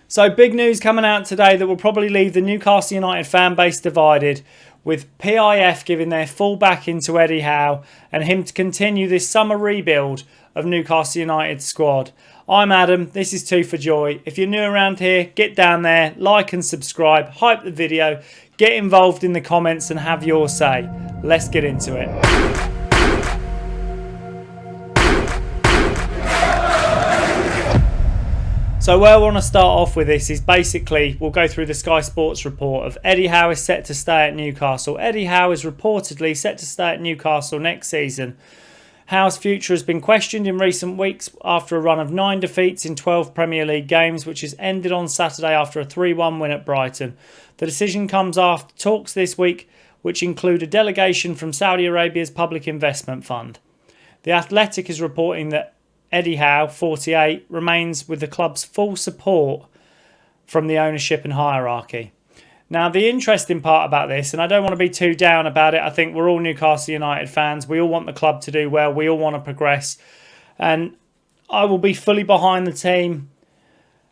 So big news coming out today that will probably leave the Newcastle United fan base divided, with PIF giving their full backing to Eddie Howe and him to continue this summer rebuild of Newcastle United's squad. I'm Adam, this is Two for Joy. If you're new around here, get down there, like and subscribe, hype the video, get involved in the comments and have your say. Let's get into it. So where I want to start off with this is basically, we'll go through the Sky Sports report of Eddie Howe is set to stay at Newcastle. Eddie Howe is reportedly set to stay at Newcastle next season. Howe's future has been questioned in recent weeks after a run of 9 defeats in 12 Premier League games, which has ended on Saturday after a 3-1 win at Brighton. The decision comes after talks this week, which include a delegation from Saudi Arabia's Public Investment Fund. The Athletic is reporting that Eddie Howe, 48, remains with the club's full support from the ownership and hierarchy. Now, the interesting part about this, and I don't want to be too down about it, I think we're all Newcastle United fans. We all want the club to do well. We all want to progress. And I will be fully behind the team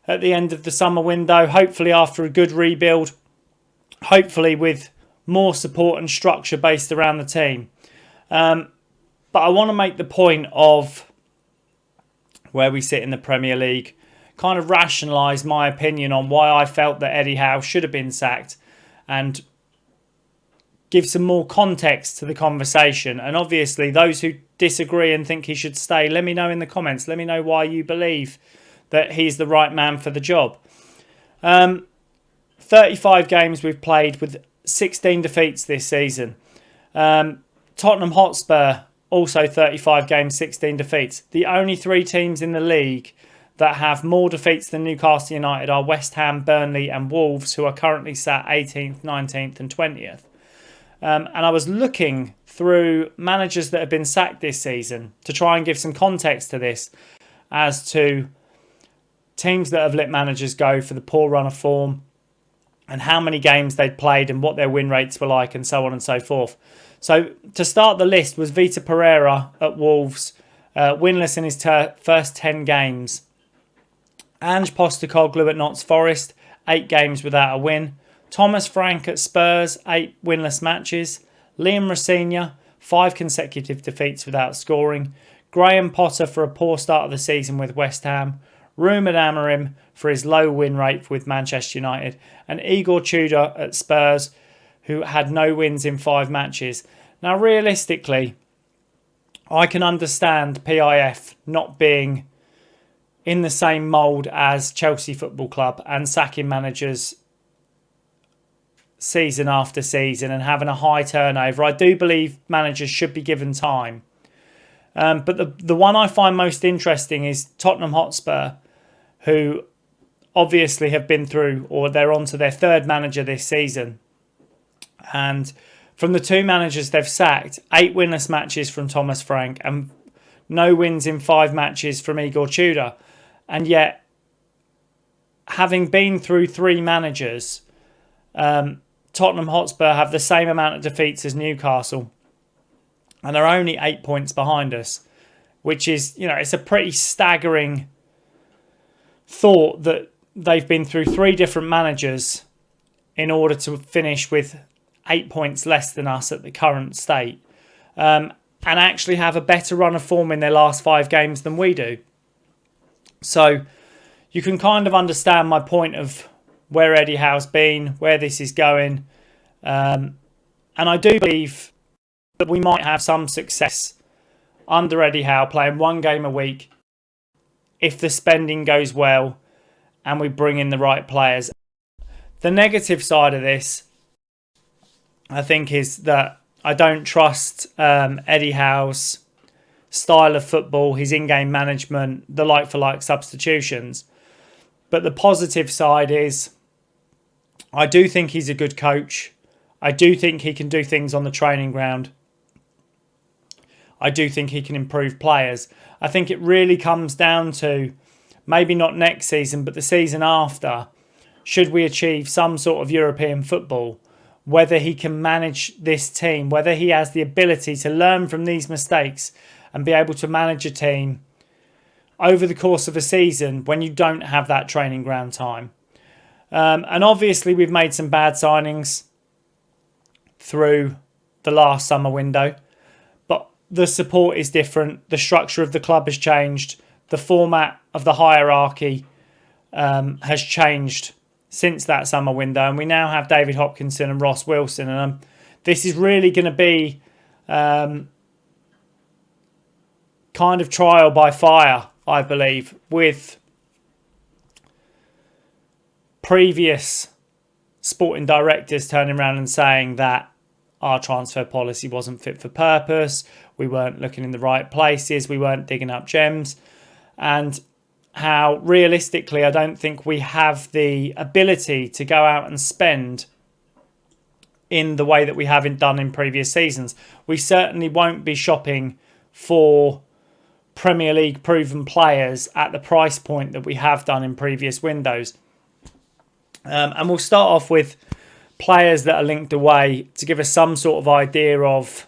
at the end of the summer window, hopefully after a good rebuild, hopefully with more support and structure based around the team. But I want to make the point of where we sit in the Premier League, kind of rationalise my opinion on why I felt that Eddie Howe should have been sacked and give some more context to the conversation. And obviously, those who disagree and think he should stay, let me know in the comments. Let me know why you believe that he's the right man for the job. 35 games we've played with 16 defeats this season. Tottenham Hotspur, also 35 games, 16 defeats. The only 3 teams in the league that have more defeats than Newcastle United are West Ham, Burnley and Wolves, who are currently sat 18th, 19th and 20th. And I was looking through managers that have been sacked this season to try and give some context to this as to teams that have let managers go for the poor run of form and how many games they'd played and what their win rates were like and so on and so forth. So to start the list was Vitor Pereira at Wolves, winless in his first 10 games. Ange Postecoglou at Notts Forest, 8 games without a win. Thomas Frank at Spurs, 8 winless matches. Liam Rosenior, 5 consecutive defeats without scoring. Graham Potter for a poor start of the season with West Ham. Ruben Amorim for his low win rate with Manchester United. And Igor Tudor at Spurs, who had no wins in 5 matches. Now, realistically, I can understand PIF not being in the same mould as Chelsea Football Club and sacking managers season after season and having a high turnover. I do believe managers should be given time. But the one I find most interesting is Tottenham Hotspur, who obviously have been through, or they're on to their 3rd manager this season. And from the 2 managers they've sacked, 8 winless matches from Thomas Frank and no wins in 5 matches from Igor Tudor. And yet, having been through 3 managers, Tottenham Hotspur have the same amount of defeats as Newcastle and are only 8 points behind us, which is, it's a pretty staggering thought that they've been through 3 different managers in order to finish with 8 points less than us at the current state, and actually have a better run of form in their last 5 games than we do. So you can kind of understand my point of where Eddie Howe's been, where this is going. And I do believe that we might have some success under Eddie Howe playing 1 game a week if the spending goes well and we bring in the right players. The negative side of this, I think, is that I don't trust Eddie Howe's style of football, his in-game management, the like-for-like substitutions. But the positive side is I do think he's a good coach. I do think he can do things on the training ground. I do think he can improve players. I think it really comes down to, maybe not next season, but the season after, should we achieve some sort of European football, whether he can manage this team, whether he has the ability to learn from these mistakes and be able to manage a team over the course of a season when you don't have that training ground time. And obviously we've made some bad signings through the last summer window, but the support is different. The structure of the club has changed. The format of the hierarchy has changed since that summer window, and we now have David Hopkinson and Ross Wilson, and this is really going to be kind of trial by fire, I believe, with previous sporting directors turning around and saying that our transfer policy wasn't fit for purpose, we weren't looking in the right places, we weren't digging up gems, and how realistically I don't think we have the ability to go out and spend in the way that we haven't done in previous seasons. We certainly won't be shopping for Premier League proven players at the price point that we have done in previous windows. And we'll start off with players that are linked away to give us some sort of idea of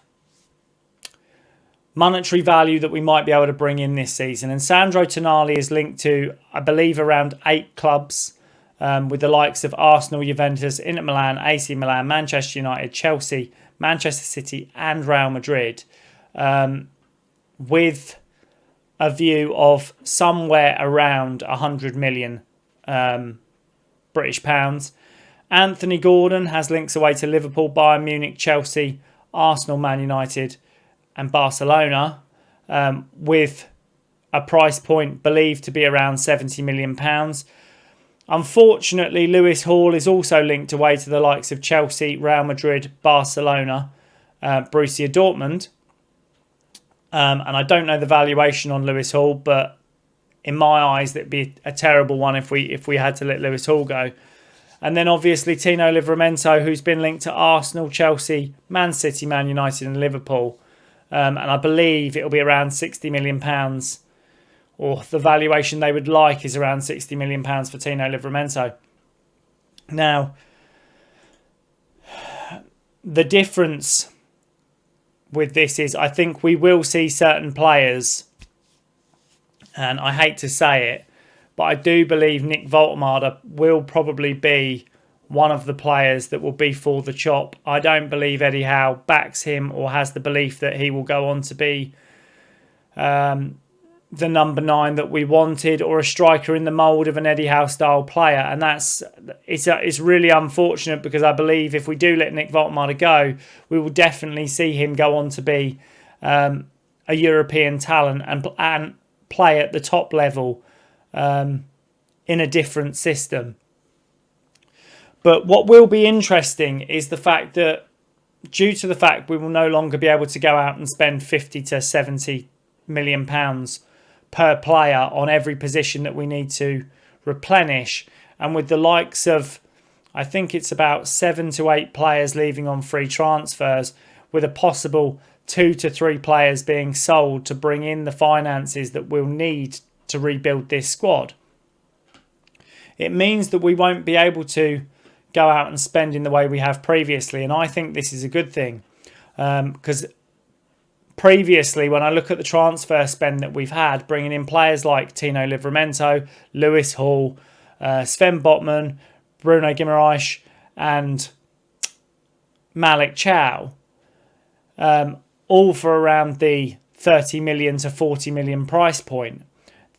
monetary value that we might be able to bring in this season. And Sandro Tonali is linked to, I believe, around 8 clubs, with the likes of Arsenal, Juventus, Inter Milan, AC Milan, Manchester United, Chelsea, Manchester City and Real Madrid, with a view of somewhere around 100 million British pounds. Anthony Gordon has links away to Liverpool, Bayern Munich, Chelsea, Arsenal, Man United and Barcelona, with a price point believed to be around £70 million. Unfortunately, Lewis Hall is also linked away to the likes of Chelsea, Real Madrid, Barcelona, Borussia Dortmund. And I don't know the valuation on Lewis Hall, but in my eyes, that'd be a terrible one if we had to let Lewis Hall go. And then obviously Tino Livramento, who's been linked to Arsenal, Chelsea, Man City, Man United and Liverpool. And I believe it'll be around £60 million, or the valuation they would like is around £60 million for Tino Livramento. Now, the difference with this is I think we will see certain players, and I hate to say it, but I do believe Nick Voltemade will probably be one of the players that will be for the chop. I don't believe Eddie Howe backs him or has the belief that he will go on to be the number 9 that we wanted, or a striker in the mould of an Eddie Howe style player. And it's really unfortunate, because I believe if we do let Nick Voltemade go, we will definitely see him go on to be a European talent and play at the top level in a different system. But what will be interesting is the fact that, due to the fact we will no longer be able to go out and spend 50 to 70 million pounds per player on every position that we need to replenish, and with the likes of, I think it's about 7 to 8 players leaving on free transfers, with a possible 2 to 3 players being sold to bring in the finances that we'll need to rebuild this squad, it means that we won't be able to go out and spend in the way we have previously. And I think this is a good thing, because previously, when I look at the transfer spend that we've had, bringing in players like Tino Livramento, Lewis Hall, Sven Botman, Bruno Guimaraes and Malik Chow, all for around the 30 million to 40 million price point.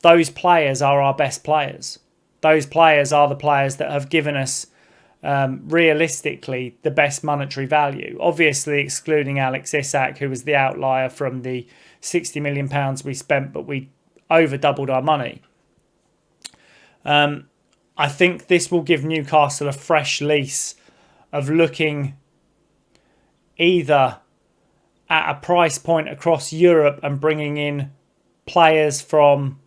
Those players are our best players. Those players are the players that have given us realistically the best monetary value, obviously excluding Alex Isak, who was the outlier from the £60 million we spent, but we over doubled our money. I think this will give Newcastle a fresh lease of looking either at a price point across Europe and bringing in players from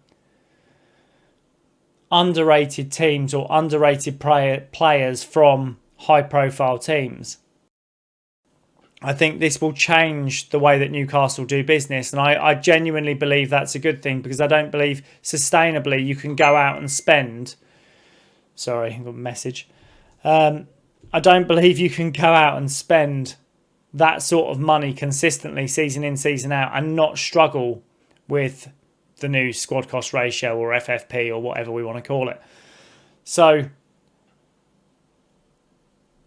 underrated teams or underrated players from high-profile teams. I think this will change the way that Newcastle do business, and I genuinely believe that's a good thing, because I don't believe sustainably you can go out and spend... Sorry, I got a message. I don't believe you can go out and spend that sort of money consistently, season in, season out, and not struggle with the new squad cost ratio or FFP or whatever we want to call it. So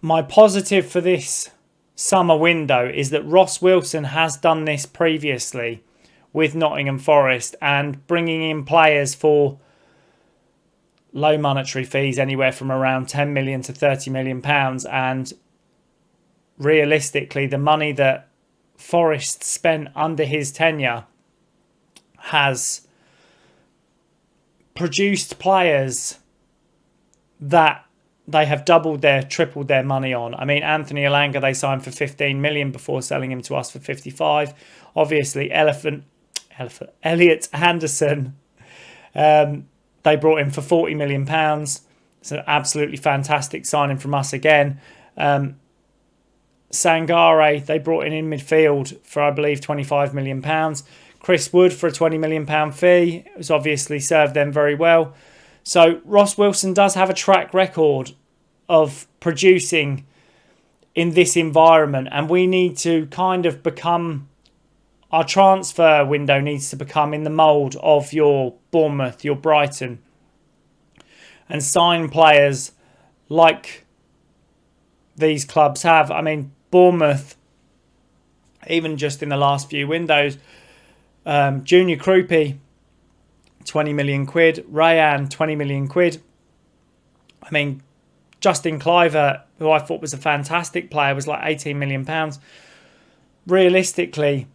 my positive for this summer window is that Ross Wilson has done this previously with Nottingham Forest, and bringing in players for low monetary fees, anywhere from around 10 million to 30 million pounds. And realistically, the money that Forest spent under his tenure has produced players that they have tripled their money on. I mean, Anthony Elanga, they signed for 15 million before selling him to us for 55. Obviously, Elliot Anderson, they brought him for 40 million pounds. It's an absolutely fantastic signing from us again. Sangare, they brought in midfield for, I believe, 25 million pounds. Chris Wood for a 20 million pound fee. It's obviously served them very well. So Ross Wilson does have a track record of producing in this environment, and we need to kind of become, our transfer window needs to become in the mould of your Bournemouth, your Brighton, and sign players like these clubs have. I mean, Bournemouth, even just in the last few windows, Junior Krupi, 20 million quid. Rayan, 20 million quid. I mean, Justin Cliver, who I thought was a fantastic player, was like 18 million pounds. Realistically,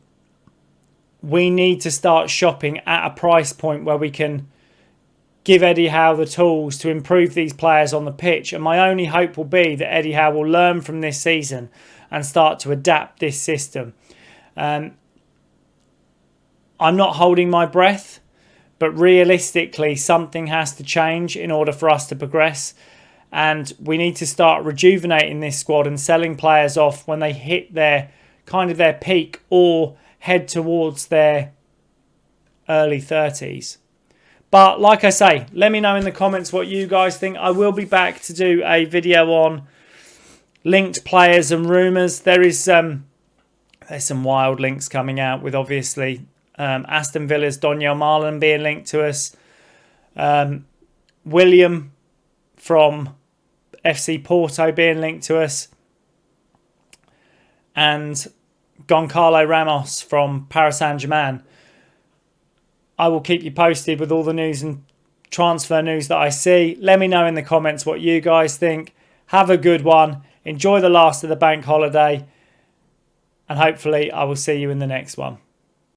we need to start shopping at a price point where we can give Eddie Howe the tools to improve these players on the pitch. And my only hope will be that Eddie Howe will learn from this season and start to adapt this system. I'm not holding my breath, but realistically, something has to change in order for us to progress. And we need to start rejuvenating this squad and selling players off when they hit their peak or head towards their early 30s. But like I say, let me know in the comments what you guys think. I will be back to do a video on linked players and rumours. There's some wild links coming out with, obviously, Aston Villa's Donyell Marlon being linked to us. William from FC Porto being linked to us. And Goncalo Ramos from Paris Saint-Germain. I will keep you posted with all the news and transfer news that I see. Let me know in the comments what you guys think. Have a good one. Enjoy the last of the bank holiday. And hopefully I will see you in the next one.